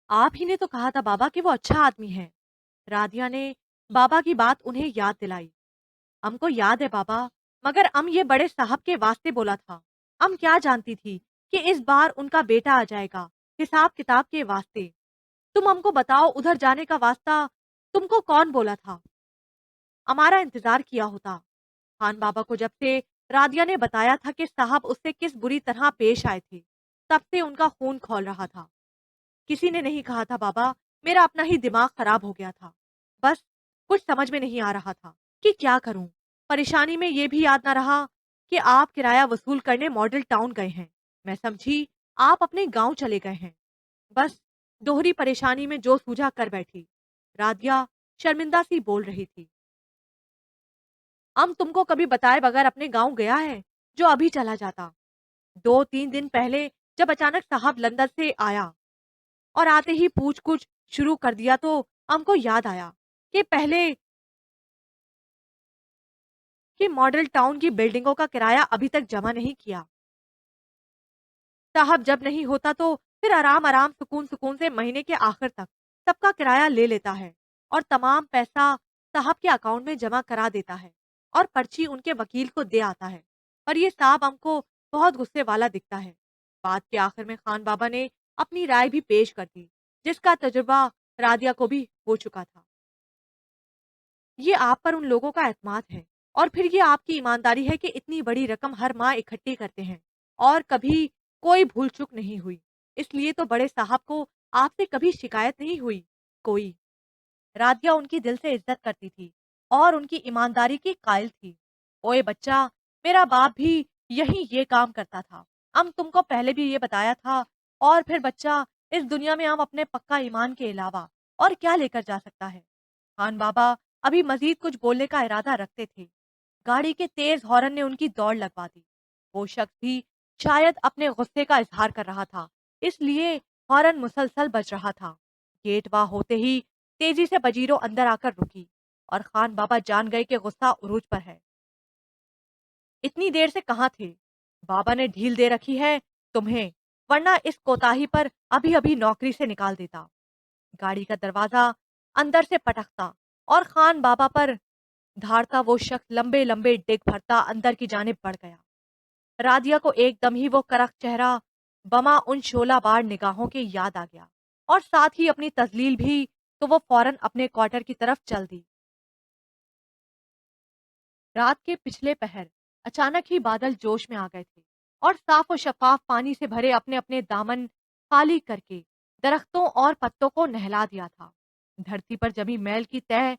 आप ही ने तो कहा था बाबा कि वो अच्छा आदमी है। राधिया ने बाबा की बात उन्हें याद दिलाई। हमको याद है बाबा, मगर ये बड़े साहब के वास्ते बोला था। क्या जानती थी कि इस बार उनका बेटा आ जाएगा, हिसाब किताब के वास्ते। तुम हमको बताओ, उधर जाने का वास्ता तुमको कौन बोला था? हमारा इंतजार किया होता। खान बाबा को जब से राधिया ने बताया था कि साहब उससे किस बुरी तरह पेश आए थे, तब से उनका खून खौल रहा था। किसी ने नहीं कहा था बाबा, मेरा अपना ही दिमाग खराब हो गया था। बस कुछ समझ में नहीं आ रहा था कि क्या करूं। परेशानी में ये भी याद ना रहा कि आप किराया वसूल करने मॉडल टाउन गए हैं। मैं समझी आप अपने गांव चले गए हैं। बस दोहरी परेशानी में जो सूझा कर बैठी। राधिया शर्मिंदा सी बोल रही थी। तुमको कभी बताए बगैर अपने गांव गया है, जो अभी चला जाता। 2-3 दिन पहले जब अचानक साहब लंदन से आया और आते ही पूछ कुछ शुरू कर दिया, तो हमको याद आया कि पहले कि मॉडल टाउन की बिल्डिंगों का किराया अभी तक जमा नहीं किया। साहब जब नहीं होता तो फिर आराम आराम सुकून सुकून से महीने के आखिर तक सबका किराया ले लेता है और तमाम पैसा साहब के अकाउंट में जमा करा देता है और पर्ची उनके वकील को दे आता है। पर ये साहब हमको बहुत गुस्से वाला दिखता है। बात के आखिर में खान बाबा ने अपनी राय भी पेश कर दी, जिसका तजुर्बा रादिया को भी हो चुका था। ये आप पर उन लोगों का एतमाद है और फिर ये आपकी ईमानदारी है कि इतनी बड़ी रकम हर माह इकट्ठी करते हैं और कभी कोई भूल चूक नहीं हुई। इसलिए तो बड़े साहब को आपसे कभी शिकायत नहीं हुई कोई। राधिया उनकी दिल से इज्जत करती थी और उनकी ईमानदारी की कायल थी। ओए बच्चा, मेरा बाप भी यही ये काम करता था। हम तुमको पहले भी ये बताया था। और फिर बच्चा, इस दुनिया में हम अपने पक्का ईमान के अलावा और क्या लेकर जा सकता है? खान बाबा अभी मजीद कुछ बोलने का इरादा रखते थे। गाड़ी के तेज हॉर्न ने उनकी दौड़ लगवा दी। वो शख्स भी शायद अपने गुस्से का इजहार कर रहा था, इसलिए हॉर्न मुसलसल बज रहा था। गेट वाह होते ही तेजी से बजीरों अंदर आकर रुकी और खान बाबा जान गए कि गुस्सा उरूज पर है। इतनी देर से कहाँ थे? बाबा ने ढील दे रखी है तुम्हें, वरना इस कोताही पर अभी अभी नौकरी से निकाल देता। गाड़ी का दरवाजा अंदर से पटकता और खान बाबा पर धाड़ता वो शख्स लंबे लंबे डिग भरता अंदर की जानिब बढ़ गया। राधिया को एकदम ही वो करख चेहरा बमा उन शोला बार निगाहों के याद आ गया और साथ ही अपनी तजलील भी। तो वो फौरन अपने क्वार्टर की तरफ चल दी। रात के पिछले पहर अचानक ही बादल जोश में आ गए थे और साफ और शफाफ पानी से भरे अपने अपने दामन खाली करके दरख्तों और पत्तों को नहला दिया था। धरती पर जमी मैल की तह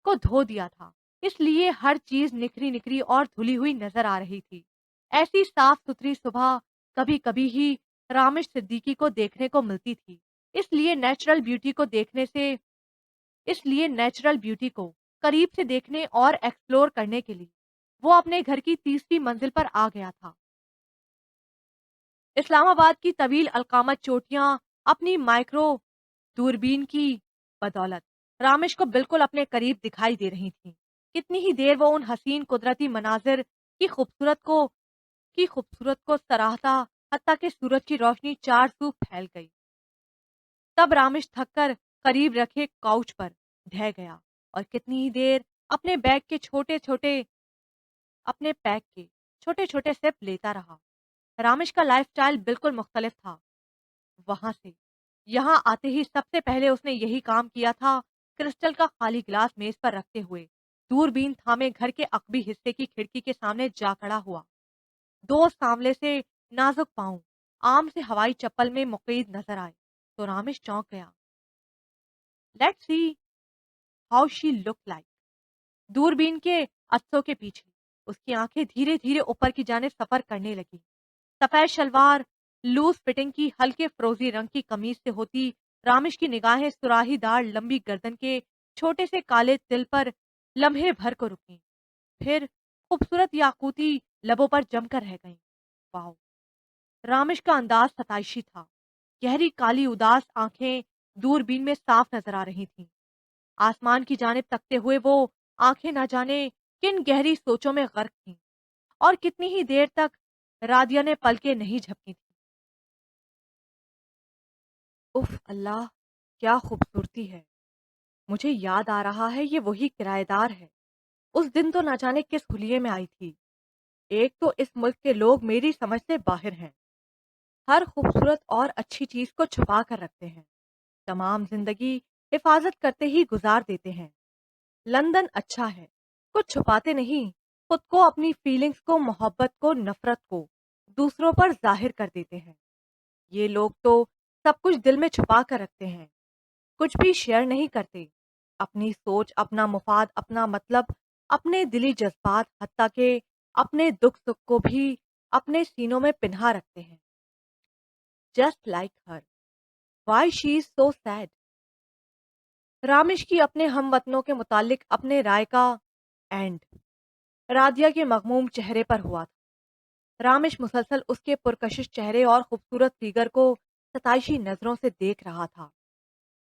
को धो दिया था, इसलिए हर चीज निखरी निखरी और धुली हुई नजर आ रही थी। ऐसी साफ सुथरी सुबह कभी कभी ही रामिश सिद्दीकी को देखने को मिलती थी। इसलिए नेचुरल ब्यूटी को देखने से इसलिए नेचुरल ब्यूटी को करीब से देखने और एक्सप्लोर करने के लिए वो अपने घर की तीसरी मंजिल पर आ गया था। इस्लामाबाद की तवील अलकामत चोटियां अपनी माइक्रो दूरबीन की बदौलत रामिश को बिल्कुल अपने करीब दिखाई दे रही थीं। कितनी ही देर वो उन हसीन कुदरती मनाजिर की खूबसूरत को सराहता, हत्ता कि सूरज की रोशनी चार सू फैल गई। तब रामिश थककर करीब रखे काउच पर ढह गया और कितनी ही देर अपने पैक के छोटे छोटे सिप लेता रहा। रामिश का लाइफस्टाइल बिल्कुल मुख्तलिफ था वहां से। यहाँ आते ही सबसे पहले उसने यही काम किया था। क्रिस्टल का खाली गिलास मेज पर रखते हुए दूरबीन थामे घर के अकबी हिस्से की खिड़की के सामने जा खड़ा हुआ। दो सांवले से नाजुक पांव आम से हवाई चप्पल में मुक़य्यद नजर आए तो रामिश चौंक गया। Let's see how she look like. दूरबीन के अत्सों के पीछे उसकी आंखें धीरे धीरे ऊपर की जानिब सफर करने लगी। सफेद शलवार, लूज फिटिंग की हल्के फिरोजी रंग की कमीज से होती रामिश की निगाहें सुराहीदार लंबी गर्दन के छोटे से काले तिल पर लम्हे भर को रुकी, फिर खूबसूरत याकूती लबों पर जमकर रह गईं। वाह! रामिश का अंदाज सताइशी था। गहरी काली उदास आंखें दूरबीन में साफ नजर आ रही थीं। आसमान की जानिब तकते हुए वो आंखें न जाने किन गहरी सोचों में गर्क थीं और कितनी ही देर तक राधिया ने पलकें नहीं झपकी थी। उफ अल्लाह! کیا خوبصورتی ہے! مجھے یاد آ رہا ہے یہ وہی کرایہ دار ہے۔ اس دن تو نہ جانے کس حلیے میں آئی تھی۔ ایک تو اس ملک کے لوگ میری سمجھ سے باہر ہیں، ہر خوبصورت اور اچھی چیز کو چھپا کر رکھتے ہیں، تمام زندگی حفاظت کرتے ہی گزار دیتے ہیں۔ لندن اچھا ہے، کچھ چھپاتے نہیں، خود کو، اپنی فیلنگز کو، محبت کو، نفرت کو دوسروں پر ظاہر کر دیتے ہیں۔ یہ لوگ تو سب کچھ دل میں چھپا کر رکھتے ہیں، کچھ بھی شیئر نہیں کرتے، اپنی سوچ، اپنا مفاد، اپنا مطلب، اپنے دلی جذبات، حتیٰ کہ اپنے دکھ سکھ کو بھی اپنے سینوں میں پنہا رکھتے ہیں۔ Just like her, why she is so sad. Ramish کی اپنے ہم وطنوں کے متعلق اپنے رائے کا اینڈ رادیا کے مغموم چہرے پر ہوا تھا۔ رامش مسلسل اس کے پرکشش چہرے اور خوبصورت فیگر کو ستائشی نظروں سے دیکھ رہا تھا۔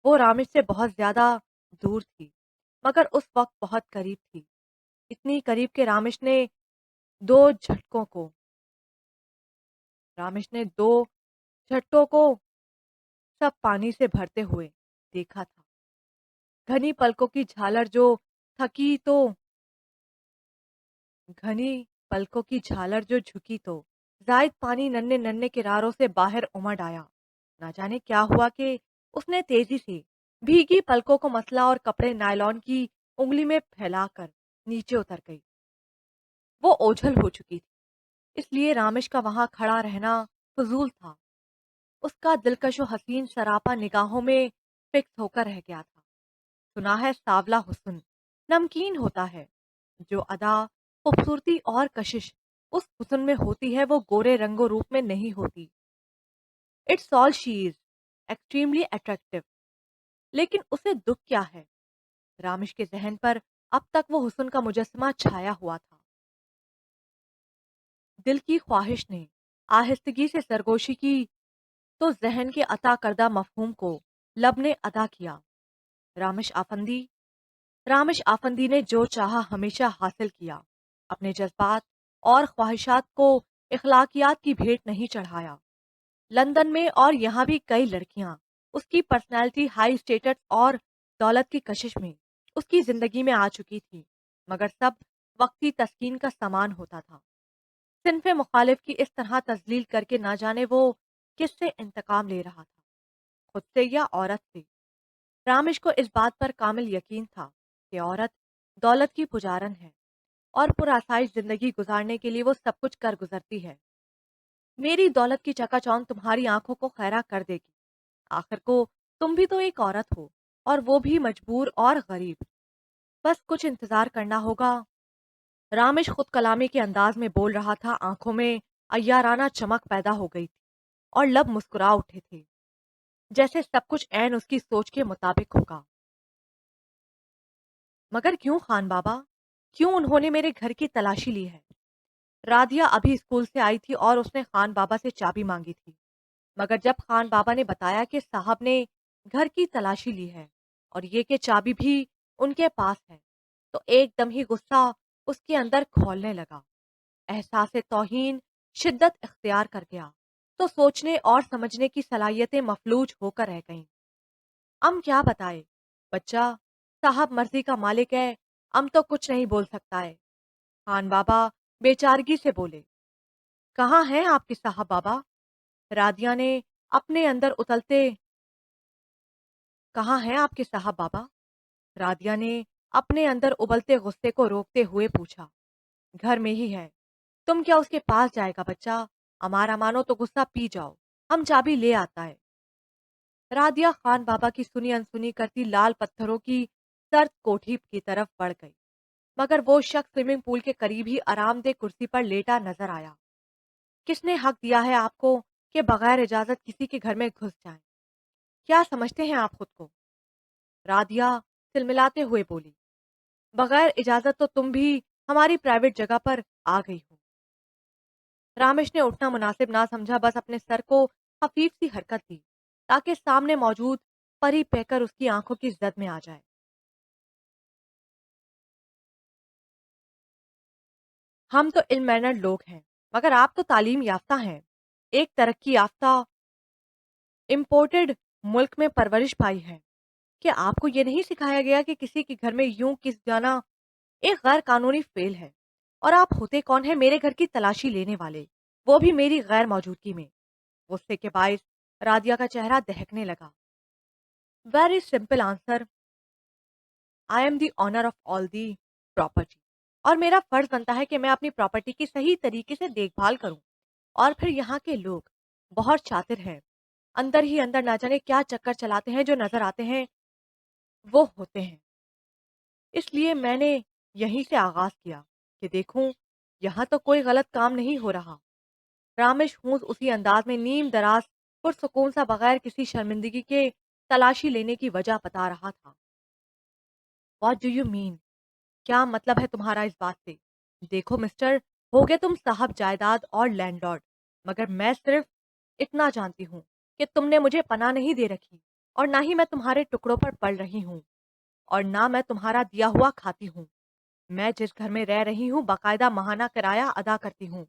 وہ رامش سے بہت زیادہ دور تھی، مگر اس وقت بہت قریب تھی، اتنی قریب کہ دو جھٹکوں کو رامش نے دو جھٹکوں کو سب پانی سے بھرتے ہوئے دیکھا تھا۔ گھنی پلکوں کی جھالر جو تھکی تو گھنی پلکوں کی جھالر جو جھکی تو زائد پانی ننھے ننھے کناروں سے باہر امڑ آیا۔ نہ جانے کیا ہوا کہ اس نے تیزی سے بھیگی پلکوں کو مسلا اور کپڑے نائلون کی انگلی میں پھیلا کر نیچے اتر گئی۔ وہ اوجھل ہو چکی تھی، اس لیے رامش کا وہاں کھڑا رہنا فضول تھا۔ اس کا دلکش و حسین سراپا نگاہوں میں فکس ہو کر رہ گیا تھا۔ سنا ہے سانولا حسن نمکین ہوتا ہے، جو ادا، خوبصورتی اور کشش اس حسن میں ہوتی ہے وہ گورے رنگ و روپ میں نہیں ہوتی۔ It's all she is extremely attractive. لیکن اسے دکھ کیا ہے؟ رامش کے ذہن پر اب تک وہ حسن کا مجسمہ چھایا ہوا تھا۔ دل کی خواہش نے آہستگی سے سرگوشی کی تو ذہن کے عطا کردہ مفہوم کو لب نے ادا کیا۔ رامش آفندی، رامش آفندی نے جو چاہا ہمیشہ حاصل کیا، اپنے جذبات اور خواہشات کو اخلاقیات کی بھیٹ نہیں چڑھایا۔ لندن میں اور یہاں بھی کئی لڑکیاں اس کی پرسنالٹی، ہائی اسٹیٹس اور دولت کی کشش میں اس کی زندگی میں آ چکی تھی، مگر سب وقتی تسکین کا سامان ہوتا تھا۔ صنف مخالف کی اس طرح تذلیل کر کے نہ جانے وہ کس سے انتقام لے رہا تھا، خود سے یا عورت سے؟ رامش کو اس بات پر کامل یقین تھا کہ عورت دولت کی پجارن ہے اور پرآسائش زندگی گزارنے کے لیے وہ سب کچھ کر گزرتی ہے۔ میری دولت کی چکا چوند تمہاری آنکھوں کو خیرہ کر دے گی، آخر کو تم بھی تو ایک عورت ہو، اور وہ بھی مجبور اور غریب، بس کچھ انتظار کرنا ہوگا۔ رامش خود کلامی کے انداز میں بول رہا تھا، آنکھوں میں عیارانہ چمک پیدا ہو گئی تھی اور لب مسکرا اٹھے تھے، جیسے سب کچھ عین اس کی سوچ کے مطابق ہوگا۔ مگر کیوں خان بابا؟ کیوں انہوں نے میرے گھر کی تلاشی لی ہے؟ رادیا ابھی اسکول سے آئی تھی اور اس نے خان بابا سے چابی مانگی تھی، مگر جب خان بابا نے بتایا کہ صاحب نے گھر کی تلاشی لی ہے اور یہ کہ چابی بھی ان کے پاس ہے، تو ایک دم ہی غصہ اس کے اندر کھولنے لگا۔ احساس توہین شدت اختیار کر گیا تو سوچنے اور سمجھنے کی صلاحیتیں مفلوج ہو کر رہ گئیں۔ ام کیا بتائے؟ بچہ صاحب مرضی کا مالک ہے، ام تو کچھ نہیں بول سکتا ہے۔ خان بابا بیچارگی سے بولے۔ کہاں ہیں آپ کے صاحب بابا؟ رادیا نے اپنے اندر اتلتے کہاں ہیں آپ کے صاحب بابا؟ رادیا نے اپنے اندر ابلتے غصے کو روکتے ہوئے پوچھا۔ گھر میں ہی ہے، تم کیا اس کے پاس جائے گا بچہ؟ ہمارا مانو تو غصہ پی جاؤ، ہم چابی لے آتا ہے۔ رادیا خان بابا کی سنی انسنی کرتی لال پتھروں کی سرد کوٹھی کی طرف بڑھ گئی، مگر وہ شخص سوئمنگ پول کے قریب ہی آرام دہ کرسی پر لیٹا نظر آیا۔ کس نے حق دیا ہے آپ کو کہ بغیر اجازت کسی کے گھر میں گھس جائیں؟ کیا سمجھتے ہیں آپ خود کو؟ رادیا سلملاتے ہوئے بولی۔ بغیر اجازت تو تم بھی ہماری پرائیویٹ جگہ پر آ گئی ہو۔ رامش نے اٹھنا مناسب نہ سمجھا، بس اپنے سر کو خفیف سی حرکت دی تاکہ سامنے موجود پری پیکر اس کی آنکھوں کی زد میں آ جائے۔ ہم تو علم مینرڈ لوگ ہیں، مگر آپ تو تعلیم یافتہ ہیں، ایک ترقی یافتہ امپورٹڈ मुल्क में परवरिश पाई है कि आपको ये नहीं सिखाया गया कि किसी के घर में यूं किस जाना एक गैर कानूनी फेल है। और आप होते कौन है मेरे घर की तलाशी लेने वाले, वो भी मेरी गैर मौजूदगी में। गुस्से के बायस रादिया का चेहरा दहकने लगा। Very simple answer, I am the honour of all the property, और मेरा फर्ज बनता है कि मैं अपनी प्रॉपर्टी की सही तरीके से देखभाल करूं। और फिर यहाँ के लोग बहुत शातिर हैं, अंदर ही अंदर ना जाने क्या चक्कर चलाते हैं, जो नजर आते हैं वो होते हैं। इसलिए मैंने यहीं से आगाज किया कि देखूं यहाँ तो कोई गलत काम नहीं हो रहा। रामेश हूस उसी अंदाज में नीम दराज पुरसुकून सा बगैर किसी शर्मिंदगी के तलाशी लेने की वजह बता रहा था। What do you mean? क्या मतलब है तुम्हारा इस बात से? देखो मिस्टर, हो गए तुम साहब जायदाद और लैंडलॉर्ड, मगर मैं सिर्फ इतना जानती हूँ कि तुमने मुझे पनाह नहीं दे रखी, और ना ही मैं तुम्हारे टुकड़ों पर पल रही हूँ, और ना मैं तुम्हारा दिया हुआ खाती हूँ। मैं जिस घर में रह रही हूँ बाकायदा माहाना किराया अदा करती हूँ।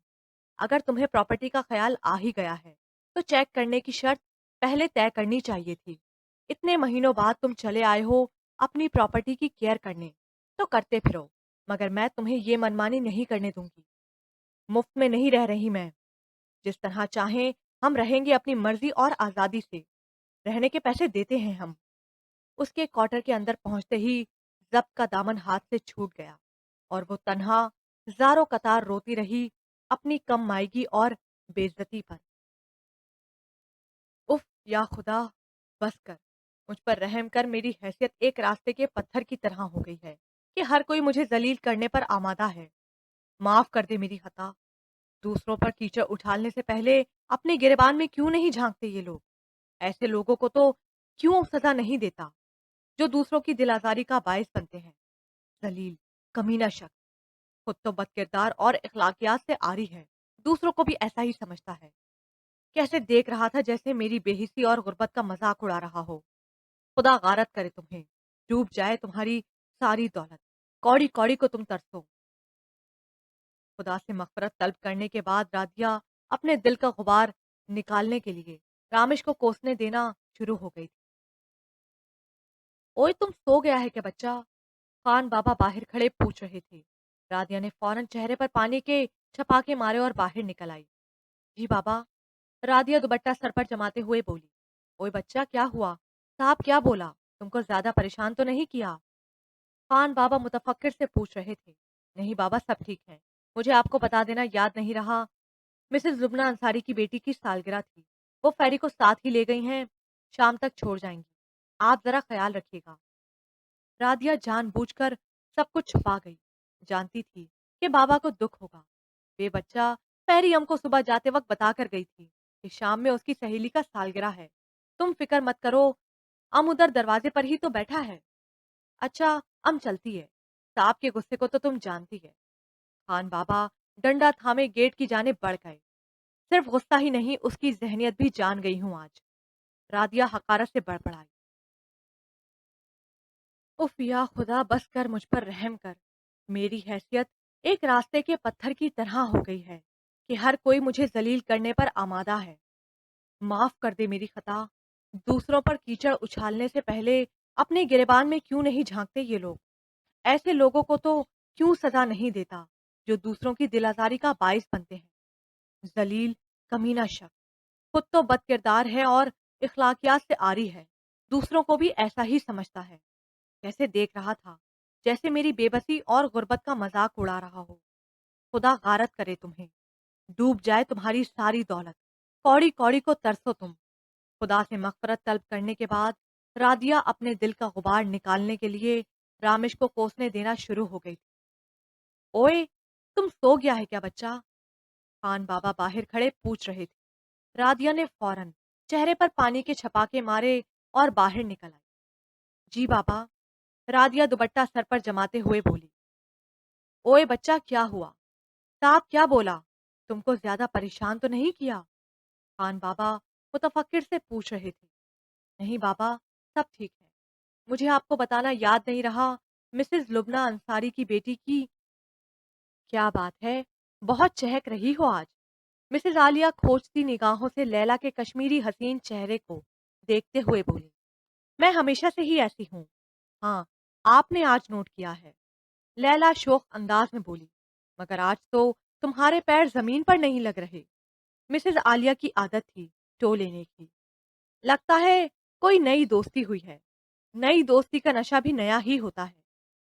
अगर तुम्हें प्रॉपर्टी का ख्याल आ ही गया है तो चेक करने की शर्त पहले तय करनी चाहिए थी। इतने महीनों बाद तुम चले आए हो अपनी प्रॉपर्टी की केयर करने, तो करते फिरो, मगर मैं तुम्हें ये मनमानी नहीं करने दूंगी। मुफ्त में नहीं रह रही मैं। जिस तरह चाहें हम रहेंगे, अपनी मर्जी और आजादी से। रहने के पैसे देते हैं हम। उसके क्वार्टर के अंदर पहुंचते ही जब्त का दामन हाथ से छूट गया, और वो तन्हा ज़ारो कतार रोती रही अपनी कम मायगी और बेइज्जती पर। उफ या खुदा, बस कर, मुझ पर रहम कर। मेरी हैसियत एक रास्ते के पत्थर की तरह हो गई है कि हर कोई मुझे जलील करने पर आमादा है। माफ कर दे मेरी खता। दूसरों पर कीचड़ उछालने से पहले अपने गिरेबान में क्यों नहीं झांकते ये लोग? ऐसे लोगों को तो क्यों सजा नहीं देता जो दूसरों की दिल आजारी का बायस बनते हैं? जलील, कमीना शख्स, खुद तो बदकिरदार और इखलाकियात से आरी है, दूसरों को भी ऐसा ही समझता है। कैसे देख रहा था जैसे मेरी बेहिसी और गुर्बत का मजाक उड़ा रहा हो। खुदा गारत करे तुम्हें, डूब जाए तुम्हारी सारी दौलत, कौड़ी कौड़ी को तुम तरसो। खुदा से मगफरत तलब करने के बाद राधिया अपने दिल का गुबार निकालने के लिए रामिश को कोसने देना शुरू हो गई थी। ओए तुम सो गया है क्या बच्चा? खान बाबा बाहर खड़े पूछ रहे थे। राधिया ने फौरन चेहरे पर पानी के छपाके मारे और बाहर निकल आई। जी बाबा। राधिया दुपट्टा सर पर जमाते हुए बोली। ओए बच्चा, क्या हुआ? साहब क्या बोला? तुमको ज्यादा परेशान तो नहीं किया? खान बाबा मुतफक्किर से पूछ रहे थे। नहीं बाबा, सब ठीक है। मुझे आपको बता देना याद नहीं रहा, मिसेस लुबना अंसारी की बेटी की सालगिरह थी। वो फेरी को साथ ही ले गई हैं, शाम तक छोड़ जाएंगी। आप जरा ख्याल रखिएगा। राधिया जानबूझकर सब कुछ छुपा गई। जानती थी कि बाबा को दुख होगा। वे बच्चा फेरी हमको सुबह जाते वक्त बता कर गई थी कि शाम में उसकी सहेली का सालगिरह है। तुम फिक्र मत करो, अम उधर दरवाजे पर ही तो बैठा है। अच्छा, अम चलती है। साहब के गुस्से को तो तुम जानती है। खान बाबा डंडा थामे गेट की जाने बढ़ गए। सिर्फ गुस्सा ही नहीं, उसकी जहनियत भी जान गई हूं आज। रादिया हकारत से बड़बड़ाई। उफ या खुदा, बस कर, मुझ पर रहम कर। मेरी हैसियत एक रास्ते के पत्थर की तरह हो गई है कि हर कोई मुझे जलील करने पर आमादा है। माफ कर दे मेरी खता। दूसरों पर कीचड़ उछालने से पहले अपने गिरेबान में क्यों नहीं झांकते ये लोग? ऐसे लोगों को तो क्यों सजा नहीं देता जो दूसरों की दिल आजारी का बायस बनते हैं? जलील, कमीना शख्स, खुद तो बदकिरदार है और इखलाकियात से आरी है, दूसरों को भी ऐसा ही समझता है। कैसे देख रहा था जैसे मेरी बेबसी और गुर्बत का मजाक उड़ा रहा हो। खुदा गारत करे तुम्हें, डूब जाए तुम्हारी सारी दौलत, कौड़ी कौड़ी को तरसो तुम। खुदा से मगफरत तलब करने के बाद रादिया अपने दिल का गुबार निकालने के लिए रामिश को कोसने देना शुरू हो गई थी। ओए, तुम सो गया है क्या बच्चा? खान बाबा बाहर खड़े पूछ रहे थे। रादिया ने फौरन चेहरे पर पानी के छपाके मारे और बाहर निकल आई। जी बाबा। रादिया दुपट्टा सर पर जमाते हुए बोली। ओए बच्चा, क्या हुआ? साहब क्या बोला? तुमको ज्यादा परेशान तो नहीं किया? खान बाबा मुतफक्किर से पूछ रहे थे। नहीं बाबा, सब ठीक है। मुझे आपको बताना याद नहीं रहा, मिसेस लुबना अंसारी की बेटी की। क्या बात है, बहुत चहक रही हो आज। मिसेस आलिया खोजती निगाहों से लैला के कश्मीरी हसीन चेहरे को देखते हुए बोली, मैं हमेशा से ही ऐसी हूँ। हाँ, आपने आज नोट किया है। लैला शोख अंदाज में बोली, मगर आज तो तुम्हारे पैर जमीन पर नहीं लग रहे। मिसेज आलिया की आदत थी टो लेने की। लगता है कोई नई दोस्ती हुई है। नई दोस्ती का नशा भी नया ही होता है,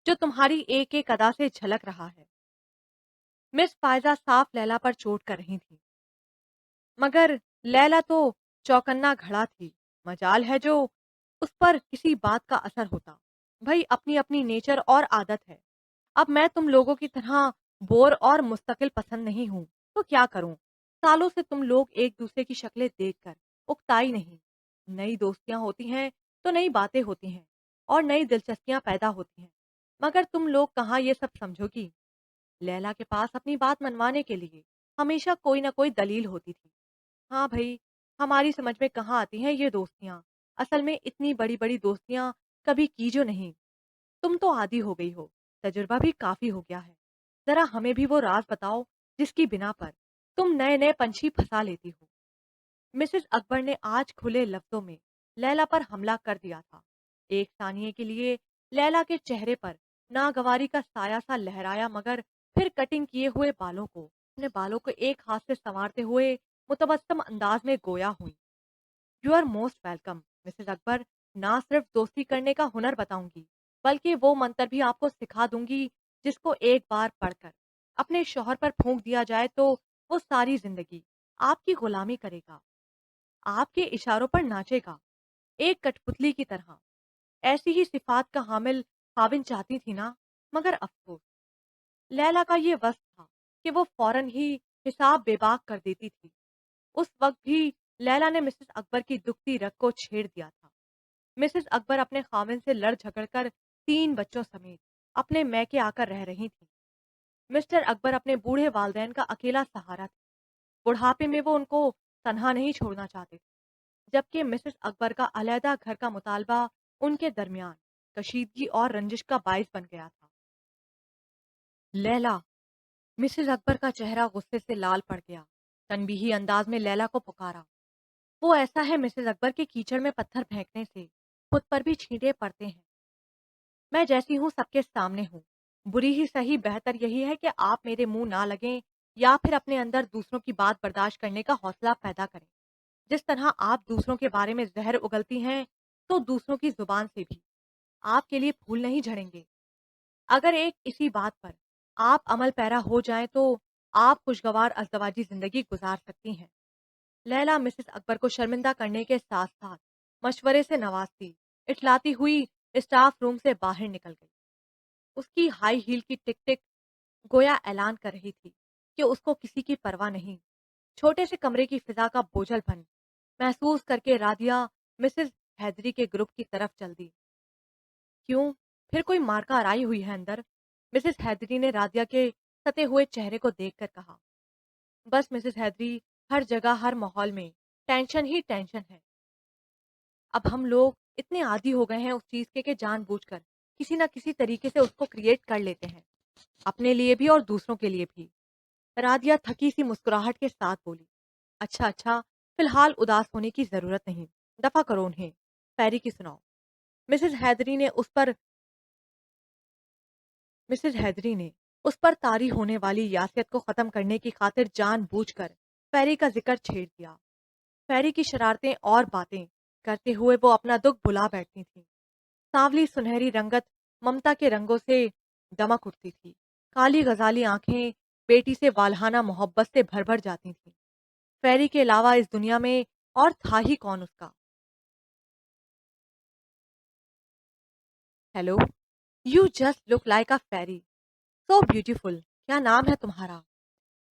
जो तुम्हारी एक एक अदा से झलक रहा है। मिस फायजा साफ लैला पर चोट कर रही थी, मगर लैला तो चौकन्ना खड़ा थी। मजाल है जो उस पर किसी बात का असर होता। भाई अपनी अपनी नेचर और आदत है। अब मैं तुम लोगों की तरह बोर और मुस्तकिल पसंद नहीं हूं, तो क्या करूं? सालों से तुम लोग एक दूसरे की शक्लें देखकर उकताई नहीं। नई दोस्तियां होती हैं तो नई बातें होती हैं और नई दिलचस्पियां पैदा होती हैं। मगर तुम लोग कहाँ ये सब समझोगी? लैला के पास अपनी बात मनवाने के लिए हमेशा कोई ना कोई दलील होती थी। हाँ भई, हमारी समझ में कहाँ आती हैं ये दोस्तियाँ। असल में इतनी बड़ी-बड़ी दोस्तियाँ कभी की जो नहीं। तुम तो आदी हो गई हो, तजुर्बा भी काफ़ी हो गया है। ज़रा हमें भी वो राज़ बताओ जिसकी बिना पर तुम नए-नए पंछी फँसा लेती हो। मिसेस अकबर ने आज खुले लफ्ज़ों में लैला पर हमला कर दिया था। एक सानिये के लिए लैला के चेहरे पर नागवारी का साया सा लहराया, मगर फिर कटिंग किए हुए बालों को अपने बालों को एक हाथ से संवारते हुए मुतबस्सम अंदाज में गोया हुई। You are most welcome Mrs Akbar. ना सिर्फ दोस्ती करने का हुनर बताऊंगी, बल्कि वो मंत्र भी आपको सिखा दूंगी जिसको एक बार पढ़कर अपने शौहर पर फूंक दिया जाए तो वो सारी जिंदगी आपकी गुलामी करेगा, आपके इशारों पर नाचेगा, एक कठपुतली की तरह। ऐसी ही सिफात का हामिल खाविन चाहती थी ना, मगर अफसोस लैला का ये वस्त था कि वो फौरन ही हिसाब बेबाक कर देती थी। उस वक्त भी लैला ने मिसेस अकबर की दुखती रग को छेड़ दिया था। मिसेस अकबर अपने खाविन से लड़ झगड़ कर 3 बच्चों समेत अपने मैके आकर रह रही थी। मिस्टर अकबर अपने बूढ़े वालदैन का अकेला सहारा थे। बुढ़ापे में वो उनको तन्हा नहीं छोड़ना चाहते थे, जबकि मिसेस अकबर का अलहदा घर का मुतालबा उनके दरमियान कशीदगी और रंजिश का बायस बन गया था। लैला, मिसेस अकबर का चेहरा गुस्से से लाल पड़ गया। तनबीही अंदाज में लैला को पुकारा। वो ऐसा है मिसेस अकबर के कीचड़ में पत्थर फेंकने से खुद पर भी छींटे पड़ते हैं। मैं जैसी हूँ सबके सामने हूँ। बुरी ही सही, बेहतर यही है कि आप मेरे मुंह ना लगें या फिर अपने अंदर दूसरों की बात बर्दाश्त करने का हौसला पैदा करें। जिस तरह आप दूसरों के बारे में जहर उगलती हैं, तो दूसरों की जुबान से भी आपके लिए फूल नहीं झड़ेंगे। अगर एक इसी बात पर आप अमल पैरा हो जाएं तो आप खुशगवार अज़दवाजी जिंदगी गुजार सकती हैं। लैला मिसेस अकबर को शर्मिंदा करने के साथ साथ मशवरे से नवाजती इठलाती हुई स्टाफ रूम से बाहर निकल गई। उसकी हाई हील की टिक टिक गोया ऐलान कर रही थी कि उसको किसी की परवाह नहीं। छोटे से कमरे की फिजा का बोझलपन महसूस करके राधिया मिसेस हैदरी के ग्रुप की तरफ चल दी। क्यों, फिर कोई मारकार आई हुई है अंदर? मिसेस हैदरी ने राधिया के सते हुए चेहरे को देखकर कहा। बस मिसेस हैदरी, हर जगह हर माहौल में टेंशन ही टेंशन है। अब हम लोग इतने आदी हो गए हैं उस चीज के कि जानबूझकर किसी ना किसी तरीके से उसको क्रिएट कर लेते हैं, अपने लिए भी और दूसरों के लिए भी। राधिया थकी सी मुस्कुराहट के साथ बोली, अच्छा अच्छा, फिलहाल उदास होने की जरूरत नहीं। दफा करो उन्हें, पैरी की सुनाओ। मिसेस हैदरी ने उस पर मिसेस हैदरी ने उस पर तारी होने वाली यासियत को खत्म करने की खातिर जानबूझकर पैरी का जिक्र छेड़ दिया। पैरी की शरारतें और बातें करते हुए वो अपना दुख भुला बैठती थी। सांवली सुनहरी रंगत ममता के रंगों से दमक उठती थी। काली गजाली आंखें बेटी से वालहाना मोहब्बत से भर भर जाती थीं। फेरी के अलावा इस दुनिया में और था ही कौन उसका। Hello, you just look like a fairy, so beautiful. क्या नाम है तुम्हारा?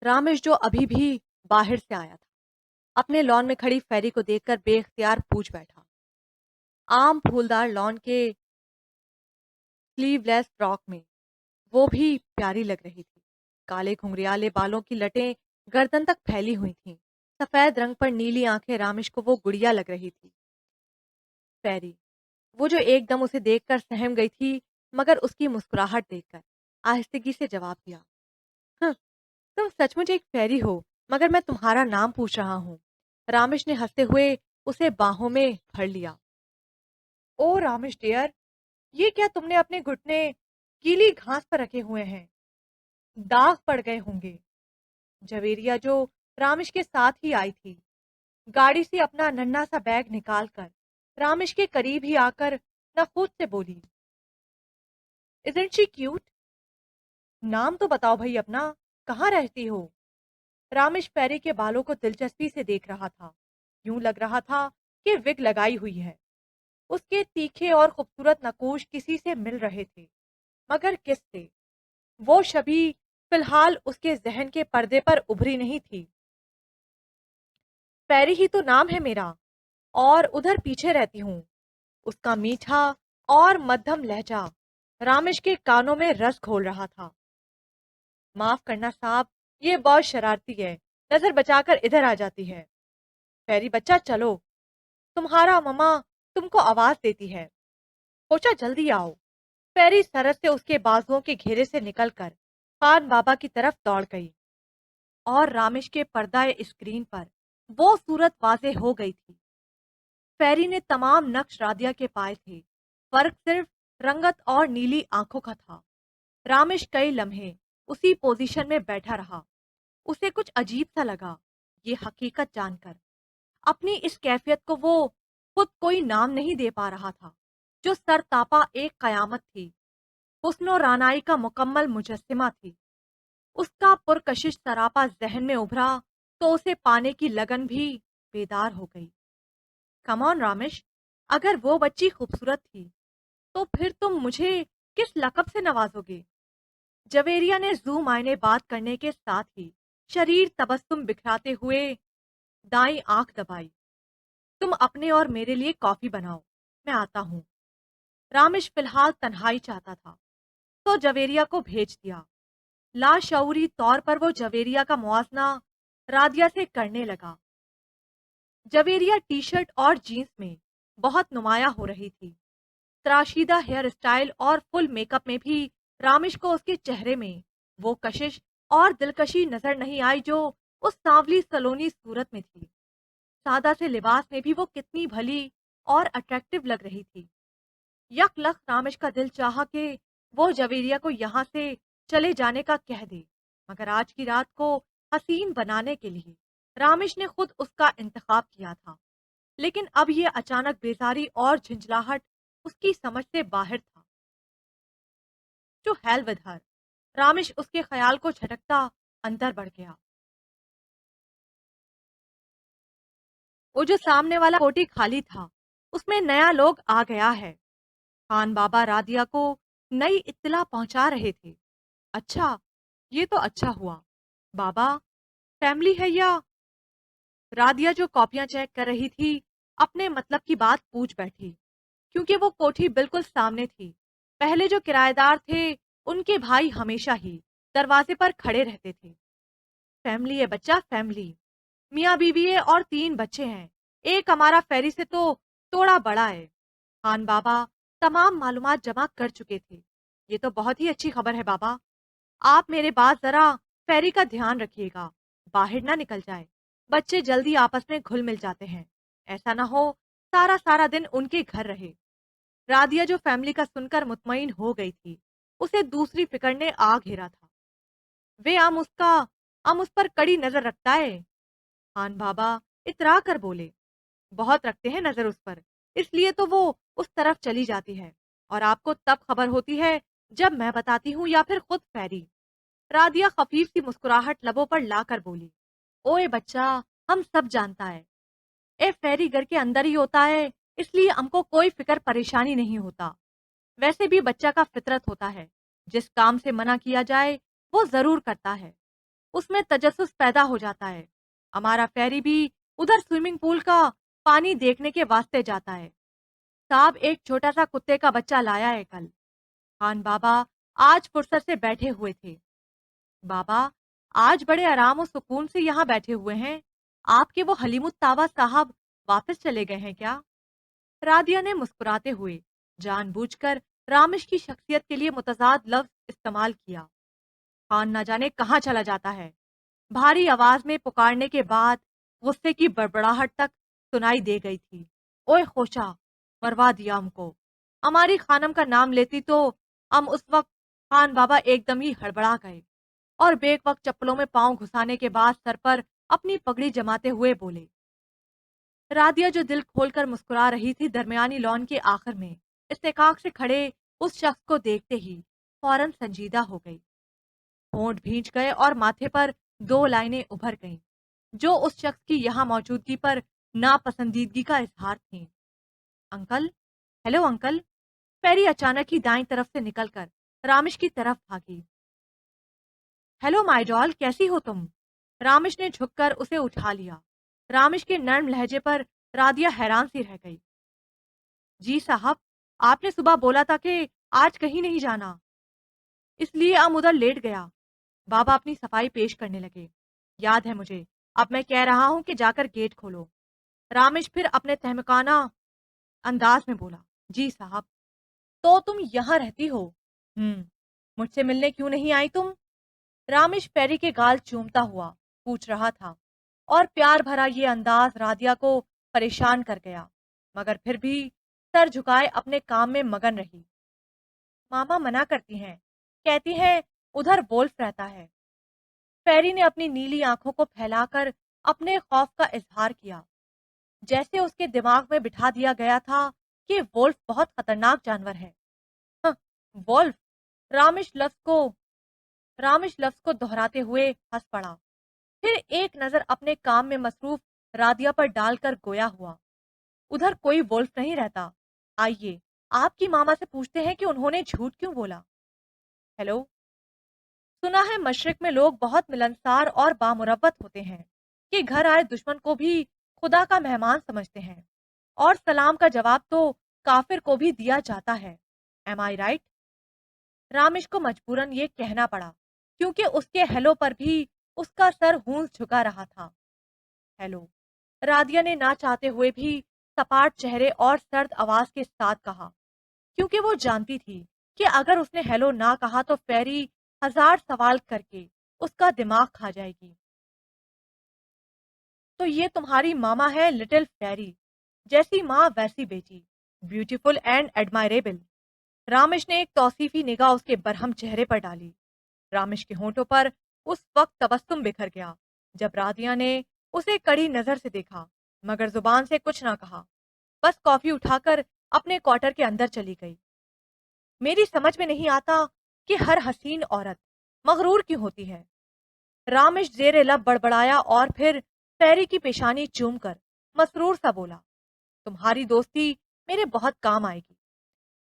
रामेश, जो अभी भी बाहर से आया था, अपने लॉन में खड़ी फेरी को देखकर बेख्तियार पूछ बैठा। आम फूलदार लॉन के स्लीवलेस फ्रॉक में वो भी प्यारी लग रही थी। काले घुंघरियाले बालों की लटें गर्दन तक फैली हुई थीं। सफेद रंग पर नीली आंखें रामेश को वो गुड़िया लग रही थी। फेरी, वो जो एकदम उसे देखकर सहम गई थी, मगर उसकी मुस्कुराहट देखकर आहिस्तगी से जवाब दिया, "हं, तुम सचमुच एक फेरी हो, मगर मैं तुम्हारा नाम पूछ रहा हूँ।" रामेश ने हंसते हुए اسے باہوں میں بھر لیا۔ او رامش ڈیئر، یہ کیا تم نے اپنے گھٹنے گیلی گھاس پر رکھے ہوئے ہیں؟ داغ پڑ گئے ہوں گے۔ جویریا جو رامش کے ساتھ ہی آئی تھی، گاڑی سے اپنا ننھا سا بیگ نکال کر رامش کے قریب ہی آ کر نخوت سے بولی، Isn't she cute؟ نام تو بتاؤ بھائی اپنا، کہاں رہتی ہو؟ رامش پیری کے بالوں کو دلچسپی سے دیکھ رہا تھا۔ یوں لگ رہا تھا کہ وگ لگائی ہوئی ہے۔ اس کے تیکھے اور خوبصورت نقوش کسی سے مل رہے تھے، مگر کس سے؟ وہ شبیہ فی الحال اس کے ذہن کے پردے پر ابھری نہیں تھی۔ پیری ہی تو نام ہے میرا، اور ادھر پیچھے رہتی ہوں۔ اس کا میٹھا اور مدھم لہجہ رامش کے کانوں میں رس گھول رہا تھا۔ معاف کرنا صاحب، یہ بہت شرارتی ہے، نظر بچا کر ادھر آ جاتی ہے۔ پیری بچہ چلو، تمہارا مما تم کو آواز دیتی ہے، کوچا جلدی آؤ۔ پیری سرس سے اس کے بازوؤں کے گھیرے سے نکل کر خان بابا کی طرف دوڑ گئی، اور رامش کے پردہ اسکرین پر وہ صورت واضح ہو گئی تھی۔ پیری نے تمام نقش رادیا کے پائے تھے، فرق صرف رنگت اور نیلی آنکھوں کا تھا۔ رامش کئی لمحے اسی پوزیشن میں بیٹھا رہا۔ اسے کچھ عجیب سا لگا یہ حقیقت جان کر۔ اپنی اس کیفیت کو وہ خود کوئی نام نہیں دے پا رہا تھا، جو سر تاپا ایک قیامت تھی، حسن و رانائی کا مکمل مجسمہ تھی۔ اس کا پرکشش سراپا ذہن میں ابھرا تو اسے پانے کی لگن بھی بیدار ہو گئی۔ کم آن رامش، اگر وہ بچی خوبصورت تھی تو پھر تم مجھے کس لقب سے نوازو گے؟ جویریا نے زو معنے بات کرنے کے ساتھ ہی شریر تبسم بکھراتے ہوئے دائیں آنکھ دبائی۔ تم اپنے اور میرے لیے کافی بناؤ، میں آتا ہوں۔ رامش فی الحال تنہائی چاہتا تھا تو جویریا کو بھیج دیا۔ لاشعوری طور پر وہ جویریا کا موازنہ رادیا سے کرنے لگا۔ جویریا ٹی شرٹ اور جینس میں بہت نمایاں ہو رہی تھی۔ تراشیدہ ہیئر اسٹائل اور فل میک اپ میں بھی رامش کو اس کے چہرے میں وہ کشش اور دلکشی نظر نہیں آئی جو اس سانولی سلونی صورت میں تھی۔ سادہ سے لباس میں بھی وہ کتنی بھلی اور اٹریکٹیو لگ رہی تھی۔ یک لخت رامش کا دل چاہا کہ وہ جویریا کو یہاں سے چلے جانے کا کہہ دے، مگر آج کی رات کو حسین بنانے کے لیے رامش نے خود اس کا انتخاب کیا تھا۔ لیکن اب یہ اچانک بیزاری اور جھنجھلاہٹ اس کی سمجھ سے باہر تھا۔ جو ہیل ود ہر، رامش اس کے خیال کو جھٹکتا اندر بڑھ گیا۔ وہ جو سامنے والا کوٹی خالی تھا، اس میں نیا لوگ آ گیا ہے۔ خان بابا رادیا کو نئی اطلاع پہنچا رہے تھے۔ اچھا، یہ تو اچھا ہوا۔ بابا، فیملی ہے یا؟ رادیا جو کاپیاں چیک کر رہی تھی اپنے مطلب کی بات پوچھ بیٹھی، کیونکہ وہ کوٹھی بالکل سامنے تھی۔ پہلے جو کرایہ دار تھے ان کے بھائی ہمیشہ ہی دروازے پر کھڑے رہتے تھے۔ فیملی ہے بچہ، فیملی، میاں بیوی ہے اور 3 بچے ہیں۔ ایک ہمارا فیری سے تو توڑا بڑا ہے۔ خان بابا تمام معلومات جمع کر چکے تھے۔ یہ تو بہت ہی اچھی خبر ہے بابا۔ آپ میرے بات ذرا فیری کا دھیان رکھیے گا، باہر نہ نکل جائے۔ بچے جلدی آپس میں گھل مل جاتے ہیں، ایسا نہ ہو سارا دن ان کے گھر رہے۔ رادیا جو فیملی کا سن کر مطمئن ہو گئی تھی، اسے دوسری فکر نے آ گھیرا تھا۔ وہ ام اس پر کڑی نظر رکھتا ہے۔ خان بابا اترا کر بولے، بہت رکھتے ہیں نظر اس پر، اس لیے تو وہ اس طرف چلی جاتی ہے، اور آپ کو تب خبر ہوتی ہے جب میں بتاتی ہوں یا پھر خود فیری۔ رادیا خفیف سی مسکراہٹ لبوں پر لا کر بولی، اوئے بچہ، ہم سب جانتا ہے، اے فیری گھر کے اندر ہی ہوتا ہے، اس لیے ہم کو کوئی فکر پریشانی نہیں ہوتا۔ ویسے بھی بچہ کا فطرت ہوتا ہے، جس کام سے منع کیا جائے وہ ضرور کرتا ہے، اس میں تجسس پیدا ہو جاتا ہے۔ ہمارا فیری بھی ادھر سوئمنگ پول کا پانی دیکھنے کے واسطے جاتا ہے۔ صاحب ایک چھوٹا سا کتے کا بچہ لایا ہے کل۔ خان بابا آج فرصت سے بیٹھے ہوئے تھے۔ بابا، آج بڑے آرام و سکون سے یہاں بیٹھے ہوئے ہیں، آپ کے وہ حلیم الطاوا صاحب واپس چلے گئے ہیں کیا؟ رادیا نے مسکراتے ہوئے جان بوجھ کر رامش کی شخصیت کے لیے متضاد لفظ استعمال کیا۔ خان نہ جانے کہاں چلا جاتا ہے۔ بھاری آواز میں پکارنے کے بعد غصے کی بڑبڑاہٹ تک सुनाई दे गई थी। ओए खोशा, मरवा दिया हमको। हमारी खानम का नाम लेती तो हम उस वक्त खान बाबा एकदम ही हड़बड़ा गए और बेक वक्त चप्पलों में पांव घुसाने के बाद सर पर अपनी पगड़ी जमाते हुए बोले। राधिया जो दिल खोलकर मुस्कुरा रही थी, दरमियानी लॉन के आखिर में इस्तेकाक से खड़े उस शख्स को देखते ही फौरन संजीदा हो गई। होंठ भींच गए और माथे पर दो लाइनें उभर गईं, जो उस शख्स की यहाँ मौजूदगी पर नापसंदीदगी का इजहार थी। Uncle, hello uncle. पैरी अचानक ही दाईं तरफ से निकलकर रामिश की तरफ भागी। हेलो माय डॉल, कैसी हो तुम? रामिश ने झुककर उसे उठा लिया। रामिश के नर्म लहजे पर राधिया हैरान सी रह गई। जी साहब, आपने सुबह बोला था कि आज कहीं नहीं जाना, इसलिए हम उधर लेट गया। बाबा अपनी सफाई पेश करने लगे। याद है मुझे, अब मैं कह रहा हूं कि जाकर गेट खोलो। रामिश फिर अपने तहमकाना अंदाज में बोला। जी साहब। तो तुम यहाँ रहती हो? मुझसे मिलने क्यों नहीं आई तुम? रामिश पैरी के गाल चूमता हुआ पूछ रहा था और प्यार भरा ये अंदाज राधिया को परेशान कर गया, मगर फिर भी सर झुकाए अपने काम में मगन रही। मामा मना करती हैं, कहती हैं उधर वोल्फ रहता है। पैरी ने अपनी नीली आंखों को फैलाकर अपने खौफ का इजहार किया, जैसे उसके दिमाग में बिठा दिया गया था कि वोल्फ बहुत खतरनाक जानवर है। हाँ, वोल्फ। रामिश लफ्ज को रामिश लफ्ज को दोहराते हुए हंस पड़ा, फिर एक नजर अपने काम में मसरूफ राधिया पर डालकर गोया हुआ। उधर कोई वोल्फ नहीं रहता। आइए, आपकी मामा से पूछते हैं कि उन्होंने झूठ क्यों बोला। हेलो। सुना है मशरिक में लोग बहुत मिलनसार और बामुरब्बत होते हैं कि घर आए दुश्मन को भी खुदा का मेहमान समझते हैं और सलाम का जवाब तो काफिर को भी दिया जाता है। एम आई राइट? रामिश को मजबूरन ये कहना पड़ा, क्योंकि उसके हेलो पर भी उसका सर हूंस झुका रहा था। हेलो, राधिया ने ना चाहते हुए भी सपाट चेहरे और सर्द आवाज के साथ कहा, क्योंकि वो जानती थी कि अगर उसने हेलो ना कहा तो फेरी हजार सवाल करके उसका दिमाग खा जाएगी। तो ये तुम्हारी मामा है, लिटिल फेरी। जैसी माँ वैसी बेटी, ब्यूटीफुल एंड एडमायरेबल। रामिश ने एक तौसीफी निगाह उसके बरहम चेहरे पर डाली। रामिश के होंठों पर उस वक्त तबस्सुम बिखर गया जब राधिया ने उसे कड़ी नजर से देखा, मगर जुबान से कुछ ना कहा, बस कॉफी उठाकर अपने क्वार्टर के अंदर चली गई। मेरी समझ में नहीं आता कि हर हसीन औरत मगरूर क्यों होती है। रामिश जेरे लब बड़बड़ाया और फिर पैरी की पेशानी चूमकर मसरूर सा बोला, तुम्हारी दोस्ती मेरे बहुत काम आएगी।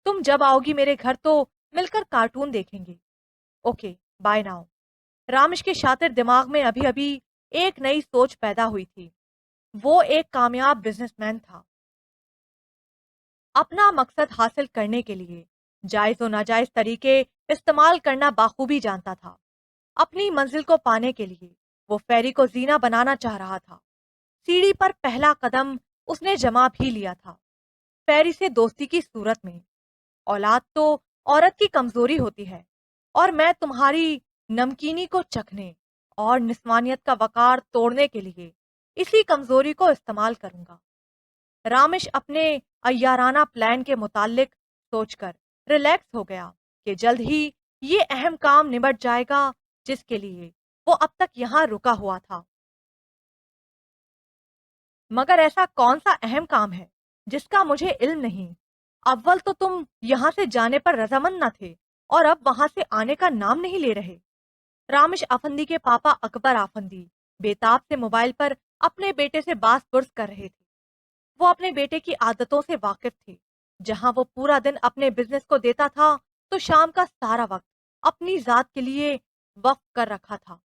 तुम जब आओगी मेरे घर तो मिलकर कार्टून देखेंगे। Okay, bye now. रामिश के शातिर दिमाग में अभी अभी एक नई सोच पैदा हुई थी। वो एक कामयाब बिजनेसमैन था। अपना मकसद हासिल करने के लिए जायज और नाजायज तरीके इस्तेमाल करना बाखूबी जानता था। अपनी मंजिल को पाने के लिए वो फेरी को जीना बनाना चाह रहा था। सीढ़ी पर पहला कदम उसने जमा भी लिया था, फेरी से दोस्ती की सूरत में। औलाद तो औरत की कमजोरी होती है और मैं तुम्हारी नमकीनी को चखने और निस्वानियत का वकार तोड़ने के लिए इसी कमजोरी को इस्तेमाल करूंगा। रामिश अपने अय्याराना प्लान के मुतालिक सोचकर रिलैक्स हो गया कि जल्द ही ये अहम काम निबट जाएगा जिसके लिए वो अब तक यहाँ रुका हुआ था। मगर ऐसा कौन सा अहम काम है जिसका मुझे इल्म नहीं? अव्वल तो तुम यहाँ से जाने पर रजामंद न थे और अब वहां से आने का नाम नहीं ले रहे। रामिश आफंदी के पापा अकबर आफंदी बेताब से मोबाइल पर अपने बेटे से बास पुर्स कर रहे थे। वो अपने बेटे की आदतों से वाकिफ थे। जहां वो पूरा दिन अपने बिजनेस को देता था, तो शाम का सारा वक्त अपनी जात के लिए वक्फ कर रखा था।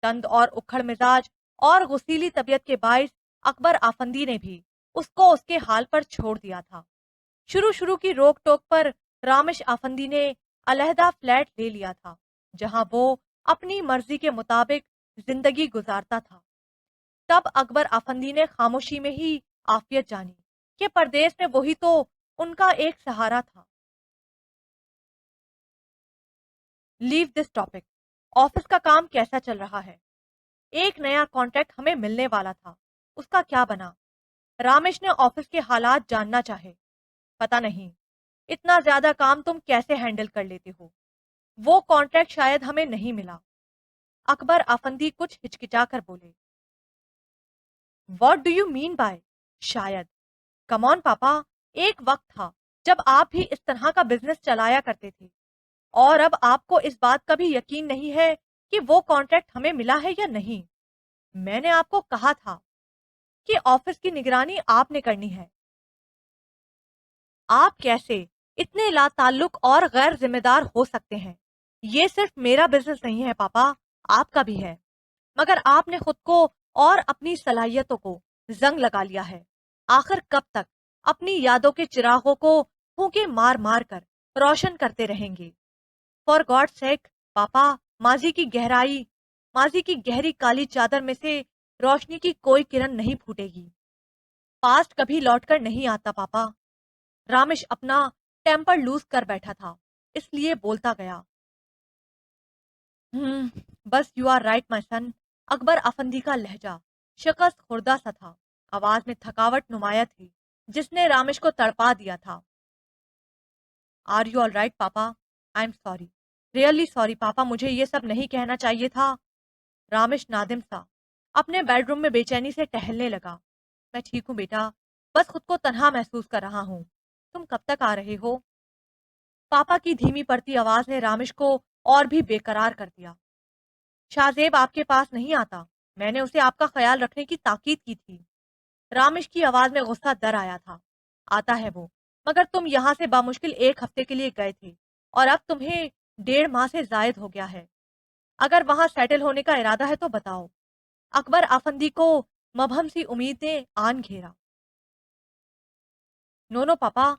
तंद और उखड़ मिजाज और गुस्सीली तबीयत के बायस अकबर आफंदी ने भी उसको उसके हाल पर छोड़ दिया था। शुरू शुरू की रोक टोक पर रामिश आफंदी ने अलहदा फ्लैट ले लिया था, जहां वो अपनी मर्जी के मुताबिक जिंदगी गुजारता था। तब अकबर आफंदी ने खामोशी में ही आफियत जानी कि परदेश में वही तो उनका एक सहारा था। Leave this topic. ऑफिस का काम कैसा चल रहा है? एक नया कॉन्ट्रैक्ट हमें मिलने वाला था, उसका क्या बना? रामेश ने ऑफिस के हालात जानना चाहे। पता नहीं इतना ज्यादा काम तुम कैसे हैंडल कर लेते हो। वो कॉन्ट्रैक्ट शायद हमें नहीं मिला। अकबर अफंदी कुछ हिचकिचा कर बोले। What do you mean by शायद? कम ऑन पापा, एक वक्त था जब आप भी इस तरह का बिजनेस चलाया करते थे, और अब आपको इस बात का भी यकीन नहीं है कि वो कॉन्ट्रैक्ट हमें मिला है या नहीं। मैंने आपको कहा था कि ऑफिस की निगरानी आपने करनी है। आप कैसे इतने लाताल्लुक और गैर जिम्मेदार हो सकते हैं? ये सिर्फ मेरा बिजनेस नहीं है पापा, आपका भी है। मगर आपने खुद को और अपनी सलाहियतों को जंग लगा लिया है। आखिर कब तक अपनी यादों के चिरागों को फूंके मार मार कर रोशन करते रहेंगे? फॉर गॉड सेक पापा, माजी की गहराई माजी की गहरी काली चादर में से रोशनी की कोई किरण नहीं फूटेगी। पास्ट कभी लौटकर नहीं आता पापा। रामेश अपना टेम्पर लूज कर बैठा था, इसलिए बोलता गया। बस यू आर राइट माई सन। अकबर अफंदी का लहजा शिकस्त खुर्दा सा था। आवाज में थकावट नुमाया थी, जिसने रामेश को तड़पा दिया था। आर यू ऑल राइट पापा? I am sorry, really sorry पापा, मुझे ये सब नहीं कहना चाहिए था। रामेश नादिम सा अपने बेडरूम में बेचैनी से टहलने लगा। मैं ठीक हूँ बेटा, बस खुद को तन्हा महसूस कर रहा हूँ। तुम कब तक आ रहे हो? पापा की धीमी पड़ती आवाज ने रामेश को और भी बेकरार कर दिया। शाहजेब आपके पास नहीं आता। मैंने उसे आपका ख्याल रखने की ताकीद की थी। रामेश की आवाज में गुस्सा दर आया था। आता है वो, मगर तुम यहाँ से बामुश्किल एक हफ्ते के लिए गए थे, और अब तुम्हें 1.5 माह से जायद हो गया है। अगर वहां सेटल होने का इरादा है तो बताओ। अकबर आफंदी को मबहम सी उम्मीद ने आन घेरा। नो नो पापा,